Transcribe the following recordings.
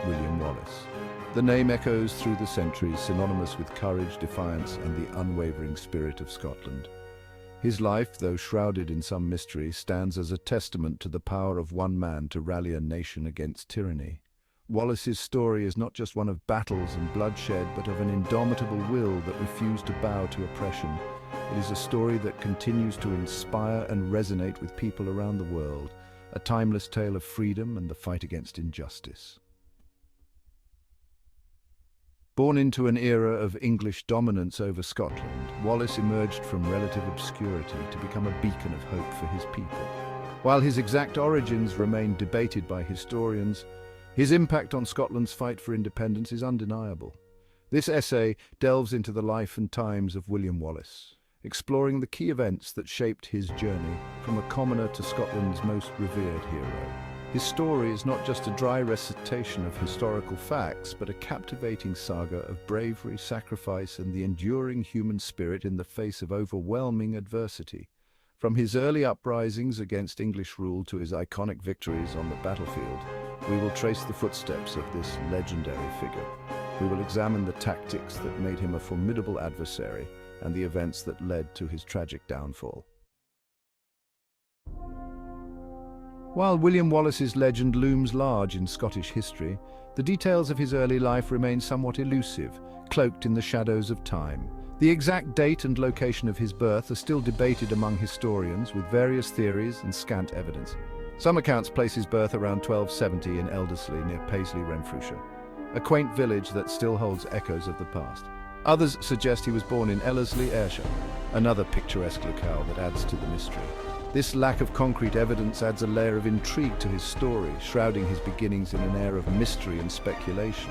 William Wallace. The name echoes through the centuries, synonymous with courage, defiance, and the unwavering spirit of Scotland. His life, though shrouded in some mystery, stands as a testament to the power of one man to rally a nation against tyranny. Wallace's story is not just one of battles and bloodshed, but of an indomitable will that refused to bow to oppression. It is a story that continues to inspire and resonate with people around the world, a timeless tale of freedom and the fight against injustice. Born into an era of English dominance over Scotland, Wallace emerged from relative obscurity to become a beacon of hope for his people. While his exact origins remain debated by historians, his impact on Scotland's fight for independence is undeniable. This essay delves into the life and times of William Wallace, exploring the key events that shaped his journey from a commoner to Scotland's most revered hero. His story is not just a dry recitation of historical facts, but a captivating saga of bravery, sacrifice, and the enduring human spirit in the face of overwhelming adversity. From his early uprisings against English rule to his iconic victories on the battlefield, we will trace the footsteps of this legendary figure. We will examine the tactics that made him a formidable adversary and the events that led to his tragic downfall. While William Wallace's legend looms large in Scottish history, the details of his early life remain somewhat elusive, cloaked in the shadows of time. The exact date and location of his birth are still debated among historians, with various theories and scant evidence. Some accounts place his birth around 1270 in Elderslie near Paisley, Renfrewshire, a quaint village that still holds echoes of the past. Others suggest he was born in Ellerslie, Ayrshire, another picturesque locale that adds to the mystery. This lack of concrete evidence adds a layer of intrigue to his story, shrouding his beginnings in an air of mystery and speculation.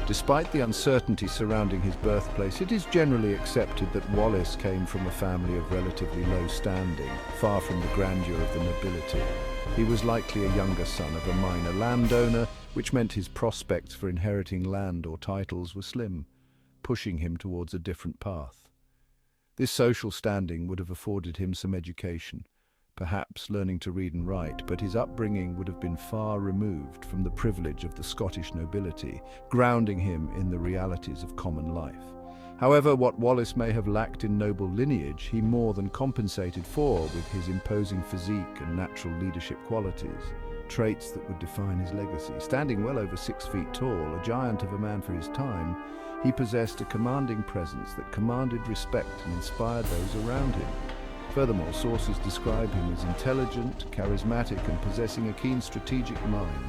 Despite the uncertainty surrounding his birthplace, it is generally accepted that Wallace came from a family of relatively low standing, far from the grandeur of the nobility. He was likely a younger son of a minor landowner, which meant his prospects for inheriting land or titles were slim, pushing him towards a different path. This social standing would have afforded him some education, perhaps learning to read and write, but his upbringing would have been far removed from the privilege of the Scottish nobility, grounding him in the realities of common life. However, what Wallace may have lacked in noble lineage, he more than compensated for with his imposing physique and natural leadership qualities, traits that would define his legacy. Standing well over 6 feet tall, a giant of a man for his time, he possessed a commanding presence that commanded respect and inspired those around him. Furthermore, sources describe him as intelligent, charismatic, and possessing a keen strategic mind,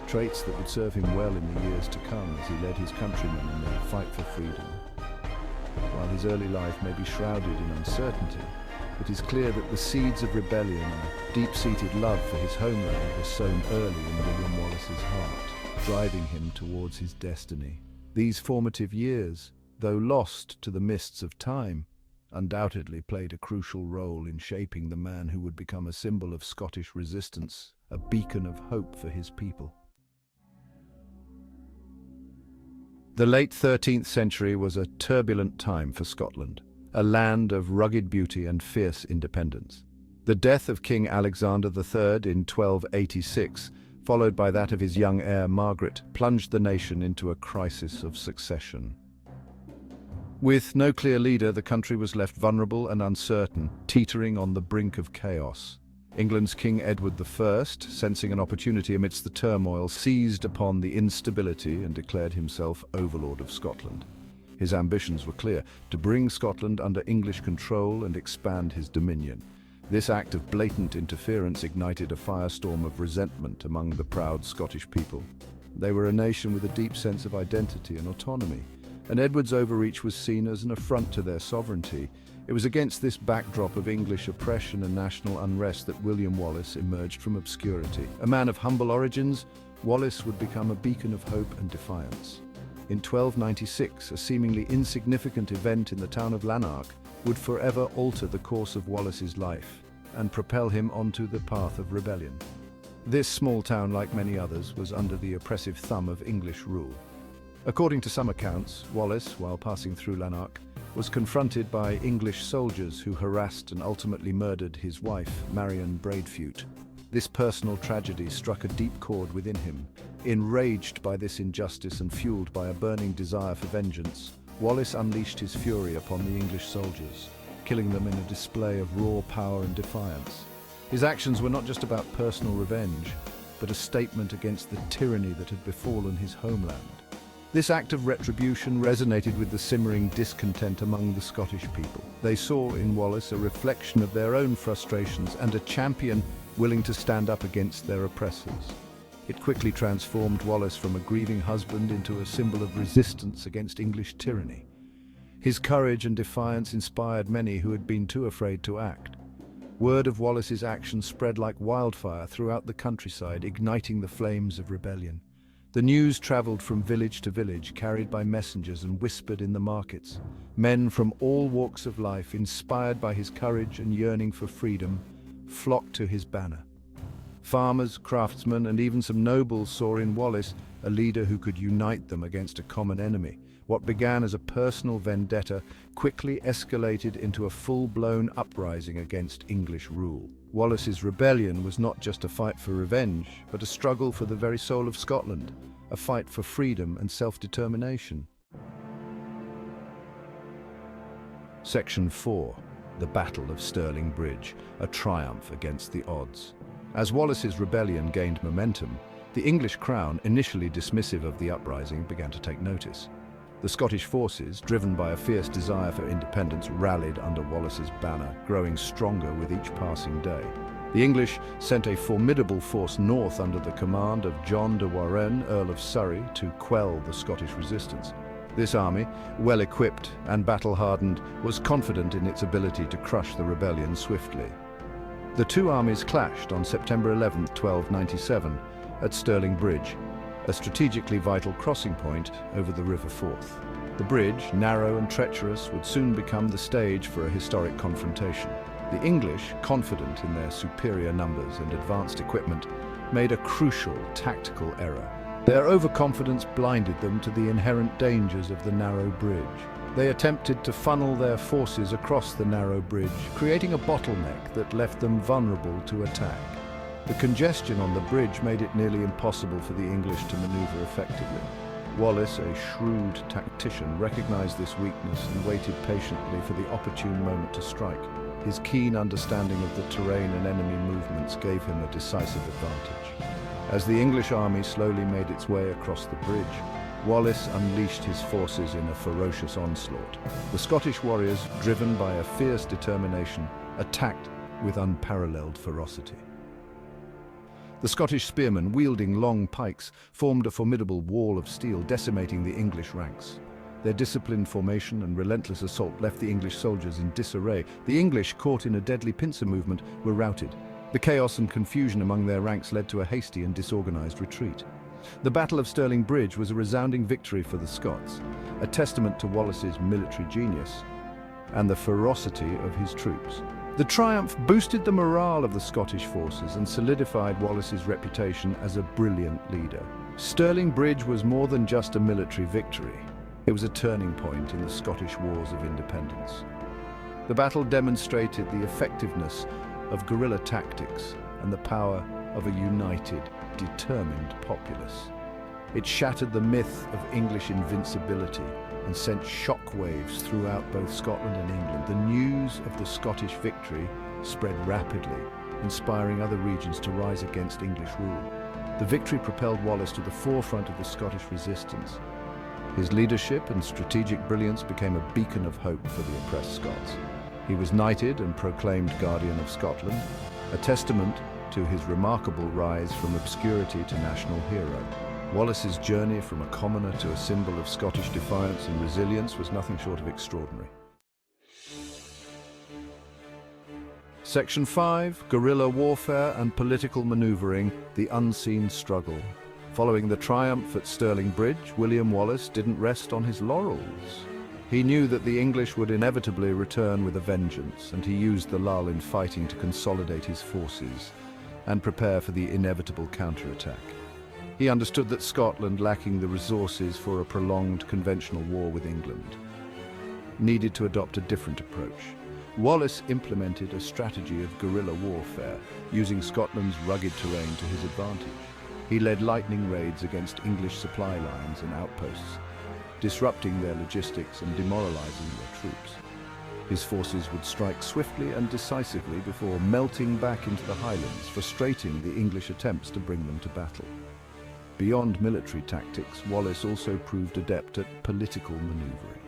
traits that would serve him well in the years to come as he led his countrymen in their fight for freedom. While his early life may be shrouded in uncertainty, it is clear that the seeds of rebellion and deep-seated love for his homeland were sown early in William Wallace's heart, driving him towards his destiny. These formative years, though lost to the mists of time, undoubtedly played a crucial role in shaping the man who would become a symbol of Scottish resistance, a beacon of hope for his people. The late 13th century was a turbulent time for Scotland, a land of rugged beauty and fierce independence. The death of King Alexander III in 1286, followed by that of his young heir Margaret, plunged the nation into a crisis of succession. With no clear leader, the country was left vulnerable and uncertain, teetering on the brink of chaos. England's King Edward I, sensing an opportunity amidst the turmoil, seized upon the instability and declared himself overlord of Scotland. His ambitions were clear: to bring Scotland under English control and expand his dominion. This act of blatant interference ignited a firestorm of resentment among the proud Scottish people. They were a nation with a deep sense of identity and autonomy, and Edward's overreach was seen as an affront to their sovereignty. It was against this backdrop of English oppression and national unrest that William Wallace emerged from obscurity. A man of humble origins, Wallace would become a beacon of hope and defiance. In 1296, a seemingly insignificant event in the town of Lanark would forever alter the course of Wallace's life and propel him onto the path of rebellion. This small town, like many others, was under the oppressive thumb of English rule. According to some accounts, Wallace, while passing through Lanark, was confronted by English soldiers who harassed and ultimately murdered his wife, Marion Bradefute. This personal tragedy struck a deep chord within him. Enraged by this injustice and fueled by a burning desire for vengeance, Wallace unleashed his fury upon the English soldiers, killing them in a display of raw power and defiance. His actions were not just about personal revenge, but a statement against the tyranny that had befallen his homeland. This act of retribution resonated with the simmering discontent among the Scottish people. They saw in Wallace a reflection of their own frustrations and a champion willing to stand up against their oppressors. It quickly transformed Wallace from a grieving husband into a symbol of resistance against English tyranny. His courage and defiance inspired many who had been too afraid to act. Word of Wallace's action spread like wildfire throughout the countryside, igniting the flames of rebellion. The news traveled from village to village, carried by messengers and whispered in the markets. Men from all walks of life, inspired by his courage and yearning for freedom, flocked to his banner. Farmers, craftsmen, and even some nobles saw in Wallace a leader who could unite them against a common enemy. What began as a personal vendetta quickly escalated into a full-blown uprising against English rule. Wallace's rebellion was not just a fight for revenge, but a struggle for the very soul of Scotland, a fight for freedom and self-determination. Section 4. The Battle of Stirling Bridge, a triumph against the odds. As Wallace's rebellion gained momentum, the English crown, initially dismissive of the uprising, began to take notice. The Scottish forces, driven by a fierce desire for independence, rallied under Wallace's banner, growing stronger with each passing day. The English sent a formidable force north under the command of John de Warenne, Earl of Surrey, to quell the Scottish resistance. This army, well-equipped and battle-hardened, was confident in its ability to crush the rebellion swiftly. The two armies clashed on September 11, 1297, at Stirling Bridge, a strategically vital crossing point over the River Forth. The bridge, narrow and treacherous, would soon become the stage for a historic confrontation. The English, confident in their superior numbers and advanced equipment, made a crucial tactical error. Their overconfidence blinded them to the inherent dangers of the narrow bridge. They attempted to funnel their forces across the narrow bridge, creating a bottleneck that left them vulnerable to attack. The congestion on the bridge made it nearly impossible for the English to maneuver effectively. Wallace, a shrewd tactician, recognized this weakness and waited patiently for the opportune moment to strike. His keen understanding of the terrain and enemy movements gave him a decisive advantage. As the English army slowly made its way across the bridge, Wallace unleashed his forces in a ferocious onslaught. The Scottish warriors, driven by a fierce determination, attacked with unparalleled ferocity. The Scottish spearmen, wielding long pikes, formed a formidable wall of steel, decimating the English ranks. Their disciplined formation and relentless assault left the English soldiers in disarray. The English, caught in a deadly pincer movement, were routed. The chaos and confusion among their ranks led to a hasty and disorganized retreat. The Battle of Stirling Bridge was a resounding victory for the Scots, a testament to Wallace's military genius and the ferocity of his troops. The triumph boosted the morale of the Scottish forces and solidified Wallace's reputation as a brilliant leader. Stirling Bridge was more than just a military victory. It was a turning point in the Scottish Wars of Independence. The battle demonstrated the effectiveness of guerrilla tactics and the power of a united, determined populace. It shattered the myth of English invincibility and sent shockwaves throughout both Scotland and England. The news of the Scottish victory spread rapidly, inspiring other regions to rise against English rule. The victory propelled Wallace to the forefront of the Scottish resistance. His leadership and strategic brilliance became a beacon of hope for the oppressed Scots. He was knighted and proclaimed Guardian of Scotland, a testament to his remarkable rise from obscurity to national hero. Wallace's journey from a commoner to a symbol of Scottish defiance and resilience was nothing short of extraordinary. Section 5. Guerrilla warfare and political maneuvering, the unseen struggle. Following the triumph at Stirling Bridge, William Wallace didn't rest on his laurels. He knew that the English would inevitably return with a vengeance, and he used the lull in fighting to consolidate his forces and prepare for the inevitable counterattack. He understood that Scotland, lacking the resources for a prolonged conventional war with England, needed to adopt a different approach. Wallace implemented a strategy of guerrilla warfare, using Scotland's rugged terrain to his advantage. He led lightning raids against English supply lines and outposts, disrupting their logistics and demoralizing their troops. His forces would strike swiftly and decisively before melting back into the Highlands, frustrating the English attempts to bring them to battle. Beyond military tactics, Wallace also proved adept at political maneuvering.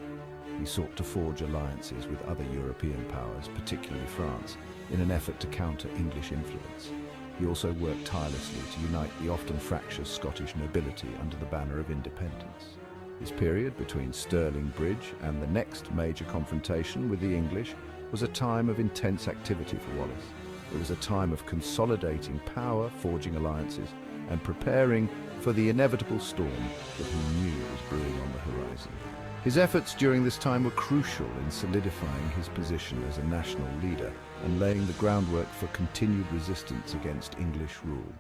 He sought to forge alliances with other European powers, particularly France, in an effort to counter English influence. He also worked tirelessly to unite the often fractious Scottish nobility under the banner of independence. This period between Stirling Bridge and the next major confrontation with the English was a time of intense activity for Wallace. It was a time of consolidating power, forging alliances, and preparing for the inevitable storm that he knew was brewing on the horizon. His efforts during this time were crucial in solidifying his position as a national leader and laying the groundwork for continued resistance against English rule.